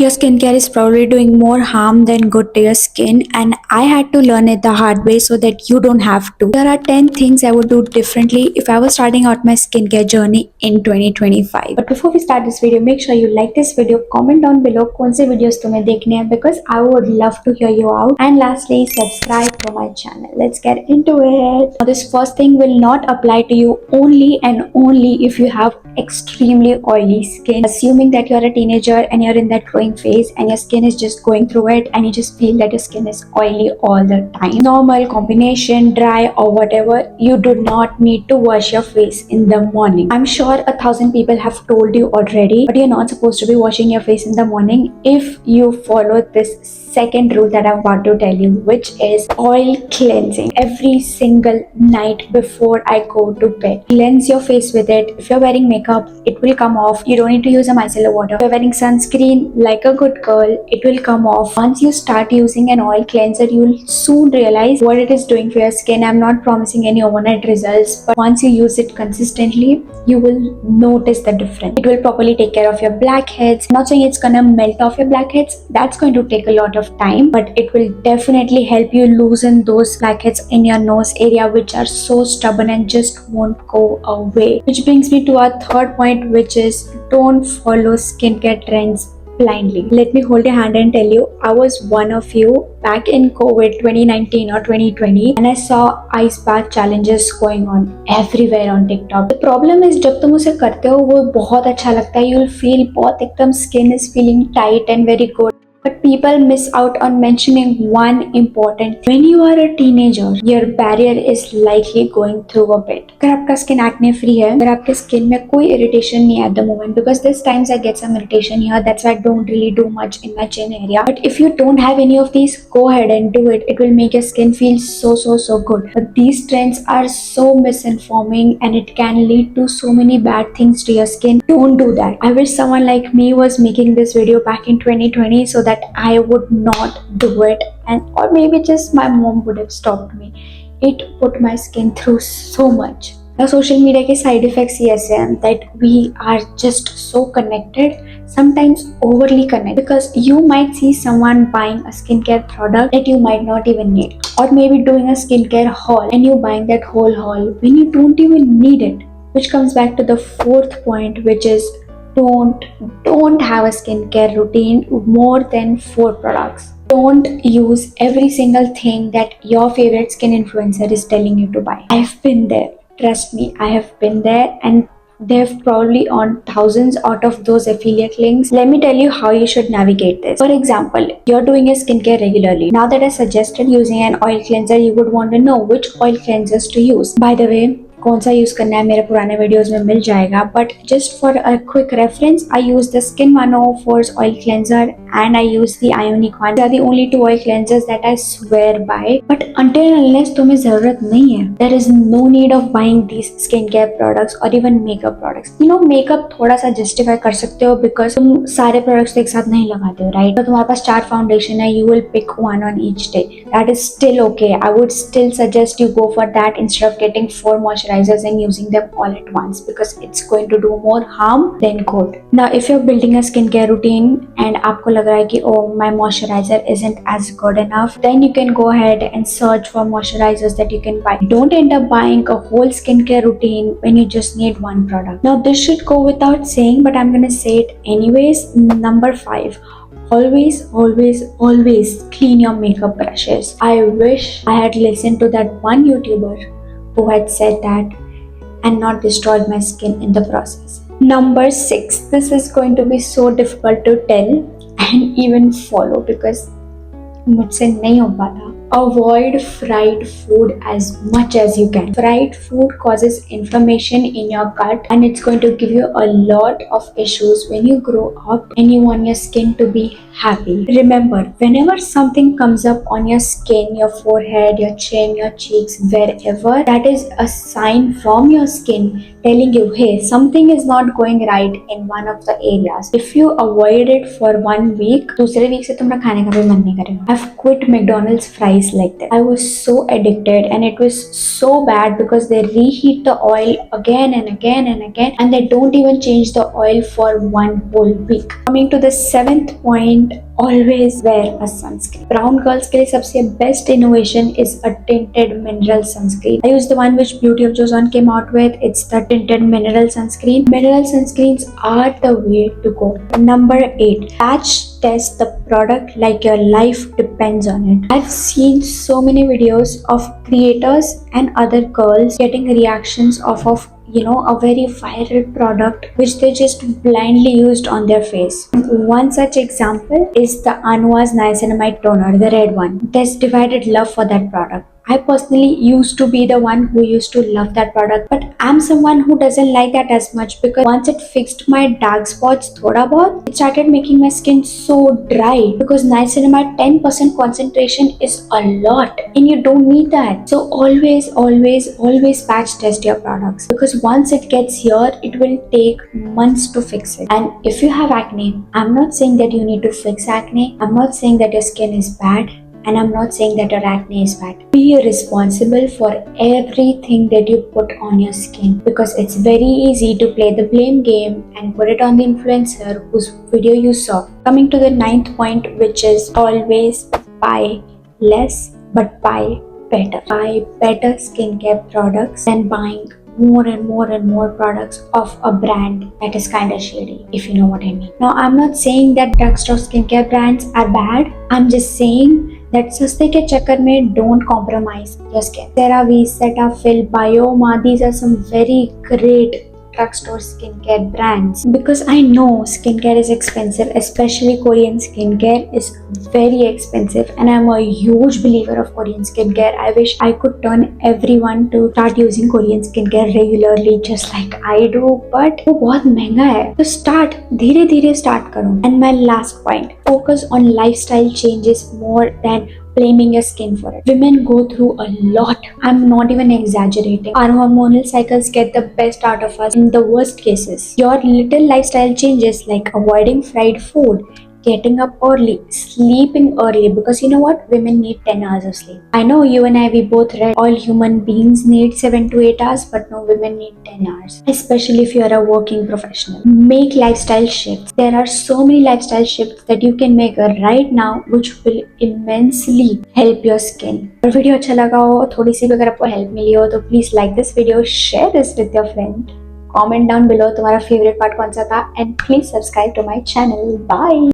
Your skincare is probably doing more harm than good to your skin, and I had to learn it the hard way so that you don't have to. There are 10 things I would do differently if I was starting out my skincare journey in 2025. But before we start this video, make sure you like this video, comment down below कौन से videos तुम्हें देखने हैं because I would love to hear you out. And lastly, subscribe to my channel. Let's get into it. Now, this first thing will not apply to you only and only if you have extremely oily skin. Assuming that you're a teenager and you're in that growing phase and your skin is just going through it and you just feel that your skin is oily all the time. Normal, combination, dry or whatever, you do not need to wash your face in the morning. I'm sure 1,000 people have told you already, but you're not supposed to be washing your face in the morning if you follow this second rule that I'm about to tell you, which is oil cleansing. Every single night before I go to bed, cleanse your face with it. If you're wearing makeup, it will come off. You don't need to use a micellar water. If you're wearing sunscreen like a good girl, it will come off. Once you start using an oil cleanser, you'll soon realize what it is doing for your skin. I'm not promising any overnight results, but once you use it consistently, you will notice the difference. It will properly take care of your blackheads. I'm not saying it's gonna melt off your blackheads. That's going to take a lot of time, but it will definitely help you loosen those blackheads in your nose area which are so stubborn and just won't go away. Which brings me to our third point, which is don't follow skincare trends blindly. Let me hold your hand and tell you, I was one of you back in COVID 2019 or 2020 and I saw ice bath challenges going on everywhere on TikTok. The problem is जब तुम उसे करते हो वो बहुत अच्छा लगता है, you'll feel बहुत एकदम skin is feeling tight and very good. But people miss out on mentioning one important thing. When you are a teenager, your barrier is likely going through a bit. अगर आपका skin acne free है, अगर आपके skin में कोई irritation नहीं है at the moment, because there's times I get some irritation here, that's why I don't really do much in my chin area. But if you don't have any of these, go ahead and do it. It will make your skin feel so good. But these trends are so misinforming and it can lead to so many bad things to your skin. Don't do that. I wish someone like me was making this video back in 2020 so that I would not do it, and or maybe just my mom would have stopped me. It put my skin through so much. Now, social media के side effects ये ऐसे हैं that we are just so connected, sometimes overly connected, because you might see someone buying a skincare product that you might not even need, or maybe doing a skincare haul and you buying that whole haul when you don't even need it. Which comes back to the fourth point, which is don't have a skincare routine more than 4 products. Don't use every single thing that your favorite skin influencer is telling you to buy. I've been there. Trust me, I have been there, and they've probably earned thousands out of those affiliate links. Let me tell you how you should navigate this. For example, you're doing your skincare regularly. Now that I suggested using an oil cleanser, you would want to know which oil cleansers to use. By the way, कौन सा use करना है मेरे पुराने videos में मिल जाएगा, but just for a quick reference I use the skin 104's oil cleanser and I use the Ionic one. They are the only 2 oil cleansers that I swear by. But until and unless तुम्हें जरूरत नहीं है, there is no need of buying these skincare products or even makeup products. You know, makeup थोड़ा सा justify कर सकते हो because तुम सारे products एक साथ नहीं लगाते हो, right? तो तुम्हारे पास 4 foundation है, you will pick one on each day. That is still okay. I would still suggest you go for that instead of getting 4 moisturizers and using them all at once, because it's going to do more harm than good. Now, if you're building a skincare routine and आपको लग रहा है कि oh, my moisturizer isn't as good enough, then you can go ahead and search for moisturizers that you can buy. Don't end up buying a whole skincare routine when you just need one product. Now, this should go without saying, but I'm gonna say it anyways. Number 5. Always clean your makeup brushes. I wish I had listened to that one YouTuber who had said that and not destroyed my skin in the process. Number 6. This is going to be so difficult to tell and even follow because मुझसे नहीं हो पाता. Avoid fried food as much as you can. Fried food causes inflammation in your gut and it's going to give you a lot of issues when you grow up and you want your skin to be happy. Remember, whenever something comes up on your skin, your forehead, your chin, your cheeks, wherever, that is a sign from your skin telling you, hey, something is not going right in one of the areas. If you avoid it for 1 week, दूसरे week से तुम्हारा खाने का भी मन नहीं करेगा. I've quit McDonald's fries price like that. I was so addicted, and it was so bad because they reheat the oil again and again and again, and they don't even change the oil for one whole week. Coming to the seventh point, always wear a sunscreen. Brown girls के लिए सबसे best innovation is a tinted mineral sunscreen. I use the one which Beauty of Joseon came out with. It's the tinted mineral sunscreen. Mineral sunscreens are the way to go. Number 8, patch test the product like your life depends on it. I've seen so many videos of creators and other girls getting reactions off of a very viral product which they just blindly used on their face. One such example is the Anwa's Niacinamide toner, the red one. There's divided love for that product. I personally used to be the one who used to love that product, but I'm someone who doesn't like that as much because once it fixed my dark spots thoda bahut, it started making my skin so dry because niacinamide 10% concentration is a lot and you don't need that. So always patch test your products because once it gets here, it will take months to fix it. And if you have acne, I'm not saying that you need to fix acne. I'm not saying that your skin is bad. And I'm not saying that your acne is bad. Be responsible for everything that you put on your skin because it's very easy to play the blame game and put it on the influencer whose video you saw. Coming to the 9th point, which is always buy less but buy better. Buy better skincare products than buying more and more products of a brand that is kind of shady, if you know what I mean. Now, I'm not saying that drugstore skincare brands are bad. I'm just saying that सस्ते के चक्कर में don't compromise your skin. CeraVe, Cetaphil, Bioma, these are some very great drugstore skincare brands because I know skincare is expensive, especially Korean skincare is very expensive, and I'm a huge believer of Korean skincare. I wish I could turn everyone to start using Korean skincare regularly just like I do, but वो बहुत महंगा है. तो start धीरे धीरे start करो. And my last point, focus on lifestyle changes more than blaming your skin for it. Women go through a lot. I'm not even exaggerating. Our hormonal cycles get the best out of us in the worst cases. Your little lifestyle changes like avoiding fried food, getting up early, sleeping early, because you know what? Women need 10 hours of sleep. I know you and I, we both read all human beings need 7 to 8 hours, but no, women need 10 hours, especially if you are a working professional. Make lifestyle shifts. There are so many lifestyle shifts that you can make right now which will immensely help your skin. अगर video अच्छा लगा हो, थोड़ी सी भी अगर आपको help मिली हो, तो please like this video, share this with your friend, comment down below तुम्हारा फेवरेट पार्ट कौन सा था, and please subscribe to my channel. Bye.